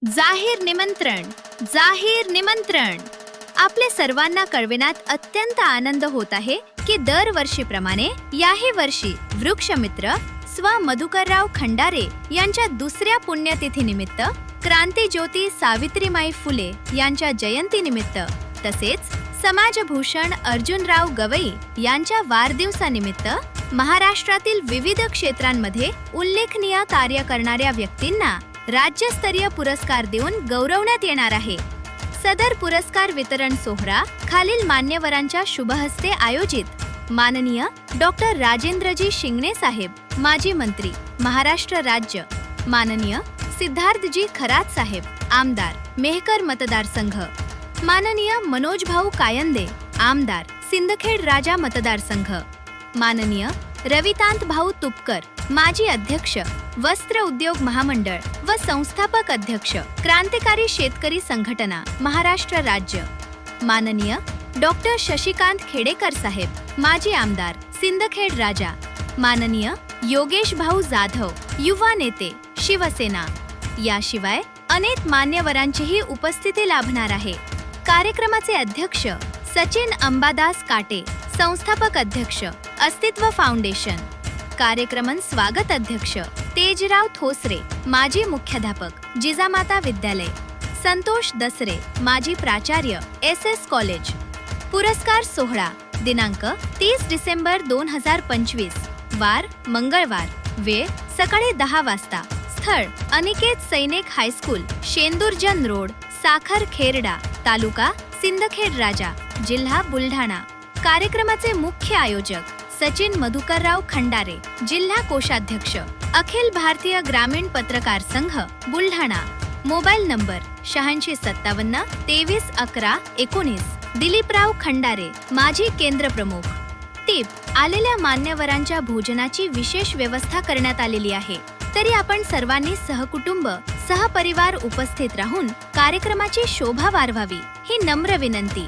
जाहीर निमंत्रण. जाहीर निमंत्रण. आपले सर्वांना कळविण्यात अत्यंत आनंद होत आहे की दरवर्षीप्रमाणे याही वर्षी वृक्षमित्र स्व मधुकरराव खंडारे यांच्या दुसऱ्या पुण्यतिथीनिमित्त क्रांतिज्योती सावित्रीमाई फुले यांच्या जयंतीनिमित्त तसेच समाजभूषण अर्जुनराव गवई यांच्या वाढदिवसानिमित्त महाराष्ट्रातील विविध क्षेत्रांमध्ये उल्लेखनीय कार्य करणाऱ्या व्यक्तींना राज्यस्तरीय पुरस्कार देऊन गौरवण्यात येणार आहे. सदर पुरस्कार वितरण सोहळा खालील मान्यवरांच्या शुभहस्ते आयोजित माननीय डॉक्टर राजेंद्रजी शिंगणे साहेब, माजी मंत्री, महाराष्ट्र राज्य, माननीय सिद्धार्थजी खरात साहेब, आमदार, मेहकर मतदारसंघ, माननीय मनोज भाऊ कायंदे, आमदार, सिंदखेड राजा मतदारसंघ, माननीय रविकांत भाऊ तुपकर, माजी अध्यक्ष, वस्त्र उद्योग महामंडळ व संस्थापक अध्यक्ष, क्रांतिकारी शेतकरी संघटना, महाराष्ट्र राज्य, माननीय डॉक्टर शशिकांत खेडेकर साहेब, माजी आमदार, सिंदखेड राजा, माननीय योगेश भाऊ जाधव, युवा नेते, शिवसेना. याशिवाय अनेक मान्यवरांचीही उपस्थिती लाभणार आहे. कार्यक्रमाचे अध्यक्ष सचिन अंबादास काटे, संस्थापक अध्यक्ष, अस्तित्व फाउंडेशन. कार्यक्रमन स्वागत अध्यक्ष तेजराव थोसरे, माजी मुख्याध्यापक, जिजामाता विद्यालय, संतोष दसरे, माजी प्राचार्य, SS कॉलेज. पुरस्कार सोहळा दिनांक 30 डिसेंबर 2025, वार मंगळवार, वेळ सकाळी 10 वाजता. स्थळ अनिकेत सैनिक हायस्कूल, शेंदुरजन रोड, साखर खेरडा, तालुका सिंदखेड राजा, जिल्हा बुलढाणा. कार्यक्रमाचे मुख्य आयोजक सचिन मधुकरराव खंडारे, जिल्हा कोषाध्यक्ष, अखिल भारतीय ग्रामीण पत्रकार संघ, बुलढाणा. Mobile number 8657 23 11 19. दिलीपराव खंडारे, माजी केंद्र प्रमुख. टिप: आलेल्या मान्यवरांच्या भोजनाची विशेष व्यवस्था करण्यात आलेली आहे, तरी आपण सर्वांनी सहकुटुंब, सहपरिवार उपस्थित राहून कार्यक्रमाची शोभा वाढवावी ही नम्र विनंती.